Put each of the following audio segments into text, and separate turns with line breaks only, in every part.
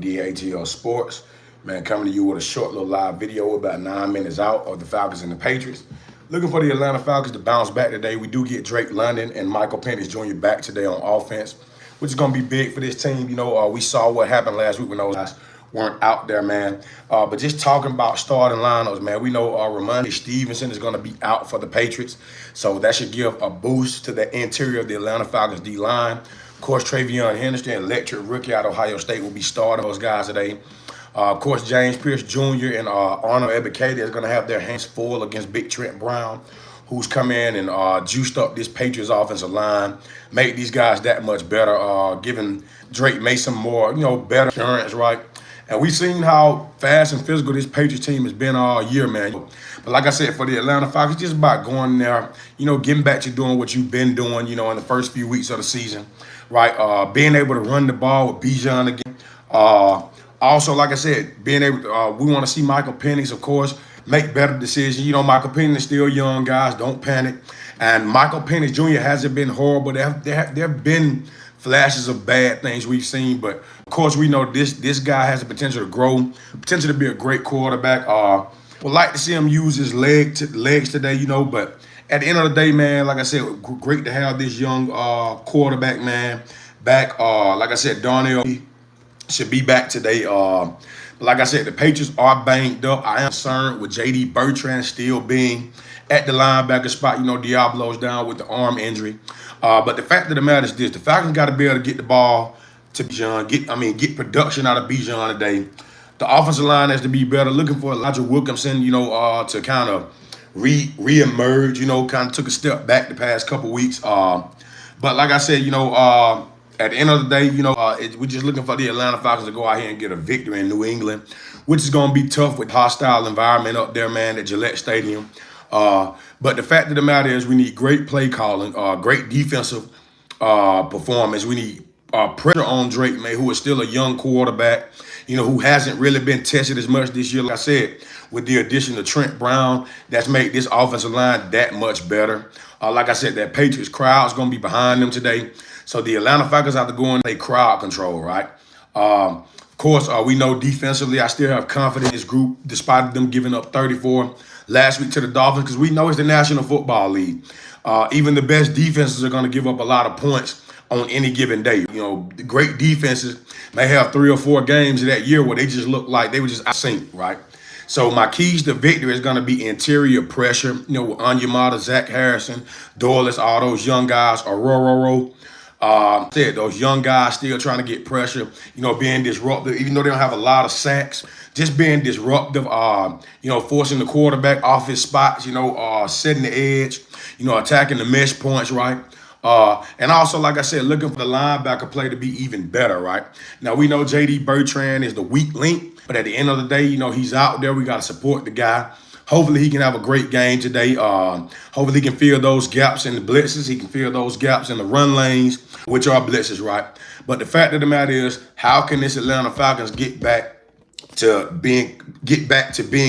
DATL Sports. Man, coming to you with a short little live video about 9 minutes out of the Falcons and the Patriots. Looking for the Atlanta Falcons to bounce back today. We do get Drake London and Michael Penix Jr. back today on offense, which is going to be big for this team. We saw what happened last week when those guys weren't out there, man. But just talking about starting lineups, man, we know Ramondre Stevenson is going to be out for the Patriots. So that should give a boost to the interior of the Atlanta Falcons D-line. Of course, Travion Henderson, electric rookie out of Ohio State, will be starting those guys today. Of course, James Pierce Jr. and Arnold Ebiketie is going to have their hands full against Big Trent Brown, who's come in and juiced up this Patriots offensive line, made these guys that much better, giving Drake Mason more, better assurance, right? And we've seen how fast and physical this Patriots team has been all year, man. But like I said, for the Atlanta Falcons, it's just about going there, getting back to doing what you've been doing, in the first few weeks of the season, right? Being able to run the ball with Bijan again. Also, like I said, being able to, we want to see Michael Penix, of course, make better decisions. Michael Penix is still young, guys. Don't panic. And Michael Penix Jr. hasn't been horrible. There have been flashes of bad things we've seen, but of course we know this guy has the potential to grow, potential to be a great quarterback. Would like to see him use his legs today, but at the end of the day, man, like I said, great to have this young quarterback, man, back. Like I said, Darnell should be back today. Like I said, the Patriots are banged up. I am concerned with J.D. Bertrand still being at the linebacker spot. Diablo's down with the arm injury. But the fact of the matter is this: the Falcons got to be able to get the ball to Bijan, get production out of Bijan today. The offensive line has to be better. Looking for Elijah Wilkinson, to kind of re-emerge. Kind of took a step back the past couple weeks. But like I said, at the end of the day, we're just looking for the Atlanta Falcons to go out here and get a victory in New England, which is going to be tough with hostile environment up there, man, at Gillette Stadium. But the fact of the matter is we need great play calling, great defensive performance. We need pressure on Drake, man, who is still a young quarterback, who hasn't really been tested as much this year. Like I said, with the addition of Trent Brown, that's made this offensive line that much better. Like I said, that Patriots crowd is going to be behind them today. So the Atlanta Falcons have to go in play crowd control, right? Of course, we know defensively, I still have confidence in this group, despite them giving up 34 last week to the Dolphins, because we know it's the National Football League. Even the best defenses are going to give up a lot of points on any given day. The great defenses may have 3 or 4 games that year where they just look like they were just out of sync, right? So my keys to victory is going to be interior pressure, with Onyemata, Zach Harrison, Doyless, all those young guys, Aurora. Said those young guys still trying to get pressure, being disruptive, even though they don't have a lot of sacks, just being disruptive, forcing the quarterback off his spots, setting the edge, attacking the mesh points, right? And also, like I said, looking for the linebacker play to be even better, right? Now, we know J.D. Bertrand is the weak link, but at the end of the day, he's out there. We got to support the guy. Hopefully he can have a great game today. Hopefully he can fill those gaps in the blitzes. He can fill those gaps in the run lanes, which are blitzes, right? But the fact of the matter is, how can this Atlanta Falcons get back to being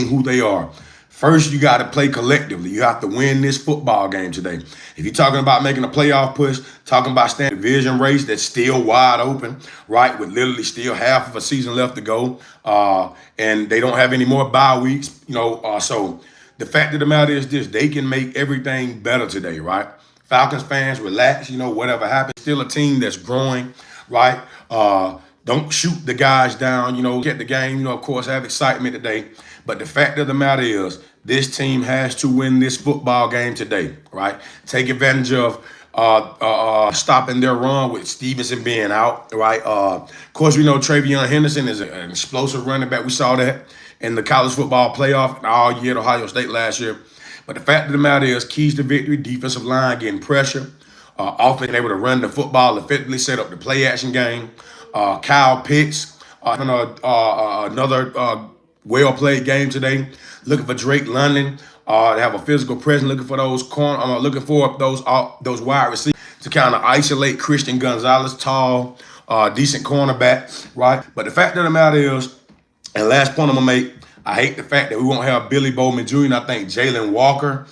who they are? First, you got to play collectively. You have to win this football game today. If you're talking about making a playoff push, talking about staying in the division race that's still wide open, right, with literally still half of a season left to go, and they don't have any more bye weeks, so the fact of the matter is this: they can make everything better today, right? Falcons fans, relax, whatever happens, still a team that's growing, right? Don't shoot the guys down, get the game, of course, have excitement today. But the fact of the matter is, this team has to win this football game today, right? Take advantage of stopping their run with Stevenson being out, right? Of course, we know Travion Henderson is an explosive running back. We saw that in the college football playoff all year at Ohio State last year. But the fact of the matter is, keys to victory: defensive line getting pressure, offense able to run the football effectively, set up the play action game. Kyle Pitts, another well-played game today. Looking for Drake London to have a physical presence. Looking for those looking for those wide receivers to kind of isolate Christian Gonzalez, tall, decent cornerback, right? But the fact of the matter is, and last point I'm gonna make, I hate the fact that we won't have Billy Bowman Jr. And I think Jalen Walker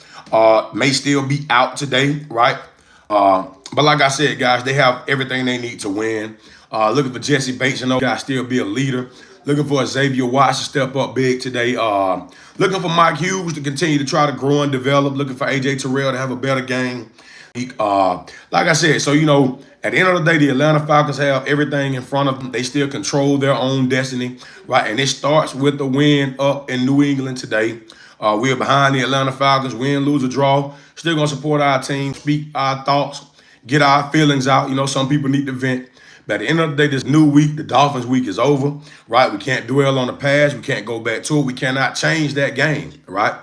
may still be out today, right? But like I said, guys, they have everything they need to win. Looking for Jesse Bates, guy still be a leader. Looking for Xavier Watts to step up big today. Looking for Mike Hughes to continue to try to grow and develop. Looking for AJ Terrell to have a better game. Like I said, so, at the end of the day, the Atlanta Falcons have everything in front of them. They still control their own destiny, right? And it starts with the win up in New England today. We're behind the Atlanta Falcons, win, lose, or draw. Still going to support our team, speak our thoughts, get our feelings out. Some people need to vent. But at the end of the day, this new week, the Dolphins week is over, right? We can't dwell on the past. We can't go back to it. We cannot change that game, right?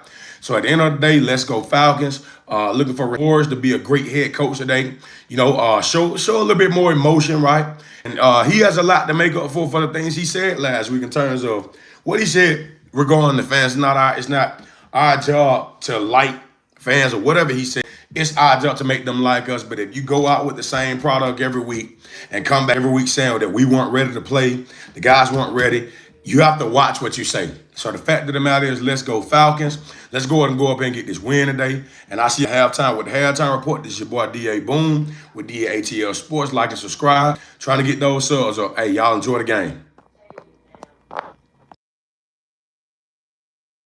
So at the end of the day, let's go Falcons. Looking for rewards to be a great head coach today. Show a little bit more emotion, right? And he has a lot to make up for the things he said last week in terms of what he said regarding the fans. It's not our job to like fans or whatever he said. It's our job to make them like us. But if you go out with the same product every week and come back every week saying that we weren't ready to play, the guys weren't ready, you have to watch what you say. So the fact of the matter is, let's go Falcons. Let's go ahead and go up and get this win today. And I see you halftime with the halftime report. This is your boy D.A. Boone with DA ATL Sports. Like and subscribe. Trying to get those subs up. Hey, y'all enjoy the game.